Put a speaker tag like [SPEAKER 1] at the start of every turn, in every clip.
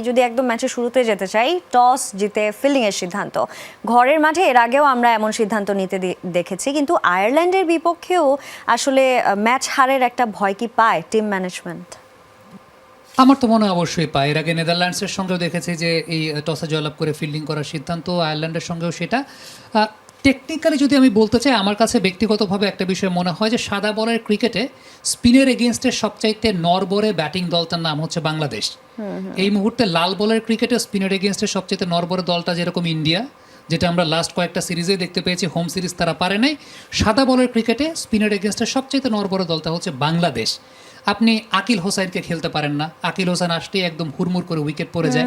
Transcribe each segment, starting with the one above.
[SPEAKER 1] যদি একদম ম্যাচের শুরুতে যেতে চাই, টস জিতে ফিল্ডিং এর সিদ্ধান্ত। ঘরের মাঠে এর আগেও আমরা এমন সিদ্ধান্ত নিতে দেখেছি, কিন্তু আয়ারল্যান্ডের বিপক্ষেও আসলে ম্যাচ হারের একটা ভয় কি পায় টিম ম্যানেজমেন্ট?
[SPEAKER 2] আমার তো মনে হয় অবশ্যই পায়। এর আগে নেদারল্যান্ডসের সঙ্গেও দেখেছি যে এই টসে জয়লাভ করে ফিল্ডিং করার সিদ্ধান্ত, আয়ারল্যান্ডের সঙ্গেও সেটা। টেকনিক্যালি যদি আমি বলতে চাই, আমার কাছে ব্যক্তিগতভাবে একটা বিষয় মনে হয় যে সাদা বলের ক্রিকেটে স্পিনের এগেনস্টের সবচাইতে নরবরে ব্যাটিং দলটার নাম হচ্ছে বাংলাদেশ। এই মুহূর্তে লাল বলের ক্রিকেটে স্পিনের এগেনস্টের সবচাইতে নরবরে দলটা যেরকম ইন্ডিয়া, যেটা আমরা লাস্ট কয়েকটা সিরিজে দেখতে পেয়েছি, হোম সিরিজ তারা পারে নাই। সাদা বলের ক্রিকেটে স্পিনের এগেনস্টের সবচাইতে নরবরে দলটা হচ্ছে বাংলাদেশ। আপনি আকিল হোসাইনকে খেলতে পারেন না, আকিল হোসেন আসলেই একদম হুড়মুড় করে উইকেট পড়ে যায়।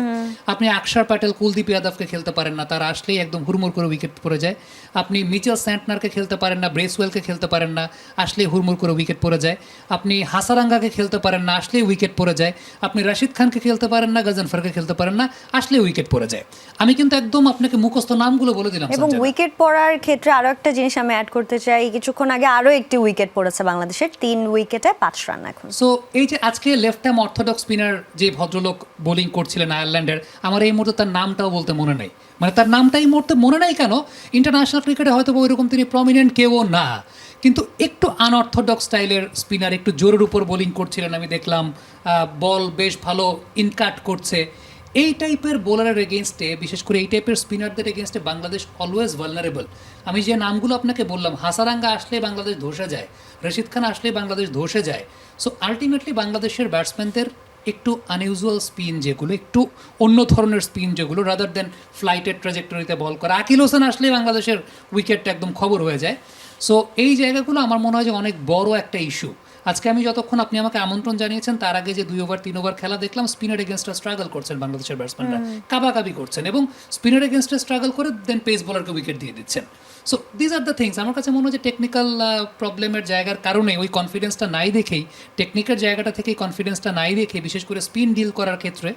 [SPEAKER 2] আপনি আকসার প্যাটেল, কুলদীপ যাদবকে খেলতে পারেন না, তারা আসলেই একদম হুড়মুড় করে উইকেট পড়ে যায়। আপনি মিচেল স্যান্টনারকে খেলতে পারেন না, ব্রেসওয়েলকে খেলতে পারেন না, আসলেই হুড়মুড় করে উইকেট পড়ে যায়। আপনি হাসারাঙ্গাকে খেলতে পারেন না, আসলেই উইকেট পড়ে যায়। আপনি রাশিদ খানকে খেলতে পারেন না, গজনফরকে খেলতে পারেন না, আসলেই উইকেট পড়ে যায়। আমি কিন্তু একদম আপনাকে মুখস্থ নামগুলো বলে দিলাম।
[SPEAKER 1] এবং উইকেট পড়ার ক্ষেত্রে আরো একটা জিনিস আমি অ্যাড করতে চাই, কিছুক্ষণ আগে আরো একটি উইকেট পড়েছে বাংলাদেশের, 3 উইকেটে 5 রান। এখন
[SPEAKER 2] সো এই যে আজকে লেফট হ্যাম অর্থোডক্স স্পিনার যে ভদ্রলোক বোলিং করছিলেন আয়ারল্যান্ডের, আমার এই মুহূর্তে তার নামটাও বলতে মনে নেই। মানে তার নামটা এই মুহূর্তে মনে নেই কেন, ইন্টারন্যাশনাল ক্রিকেটে হয়তো ওইরকম তিনি প্রমিনেন্ট কেউ না, কিন্তু একটু আনঅর্থোডক্স স্টাইলের স্পিনার, একটু জোরের উপর বোলিং করছিলেন আমি দেখলাম। বল বেশ ভালো ইনকাট করছে। এই টাইপের বোলারের এগেনস্টে, বিশেষ করে এই টাইপের স্পিনারদের এগেনস্টে বাংলাদেশ অলওয়েজ ভালনারেবল। আমি যে নামগুলো আপনাকে বললাম, হাসারাঙ্গা আসলে বাংলাদেশ ধসে যায়, রশিদ খান আসলে বাংলাদেশ ধসে যায়। সো আলটিমেটলি বাংলাদেশের ব্যাটসম্যানদের একটু আনইউজুয়াল স্পিন, যেগুলো একটু অন্য ধরনের স্পিন, যেগুলো রাদার দেন ফ্লাইটের ট্র্যাজেক্টরিতে বল করা, আকিল হোসেন আসলে বাংলাদেশের উইকেটটা একদম খবর হয়ে যায়। সো এই জায়গাগুলো আমার মনে হয় যে অনেক বড় একটা ইস্যু। আজকে আমি যতক্ষণ আপনি আমাকে আমন্ত্রণ জানিয়েছেন, তার আগে যে 2 ওভার 3 ওভার খেলা দেখলাম, স্পিনার এগেনস্টে স্ট্রাগল করছেন বাংলাদেশের ব্যাটসম্যানরা, কাবাকাবি করছেন এবং স্পিনার এগেনস্টে স্ট্রাগল করে দেন পেস বোলারকে উইকেট দিয়ে দিচ্ছেন। So these are the things. আমার কাছে মনে হয় যে টেকনিক্যাল প্রবলেমের জায়গার কারণে, ওই কনফিডেন্সটা নাই দেখেই, টেকনিকের জায়গাটা থেকেই কনফিডেন্সটা নাই দেখে, বিশেষ করে স্পিন ডিল করার ক্ষেত্রে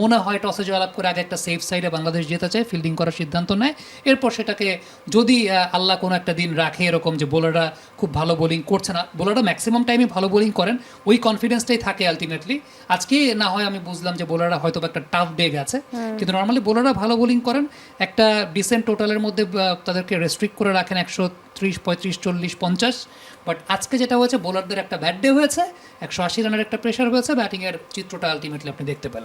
[SPEAKER 2] মনে হয় টসে জয়লাভ করে আগে একটা সেফ সাইডে বাংলাদেশ যেতে চায়, ফিল্ডিং করার সিদ্ধান্ত নেয়। এরপর সেটাকে যদি আল্লাহ কোনো একটা দিন রাখে এরকম যে বোলাররা খুব ভালো বোলিং করছে না, বোলাররা ম্যাক্সিমাম টাইমে ভালো বোলিং করেন, ওই কনফিডেন্সটাই থাকে আলটিমেটলি। আজকে না হয় আমি বুঝলাম যে বোলাররা হয়তো একটা টাফ ডে গেছে, কিন্তু নর্মালি বোলাররা ভালো বোলিং করেন। একটা ডিসেন্ট টোটালের মধ্যে তাদেরকে রেস্ট্রিক্ট করে রাখেন 130, 35, 40, 50। বাট আজকে যেটা হয়েছে, বোলারদের একটা ব্যাড ডে হয়েছে, 180 রানের একটা প্রেশার হয়েছে, ব্যাটিংয়ের চিত্রটা আলটিমেটলি আপনি দেখতে পেলেন।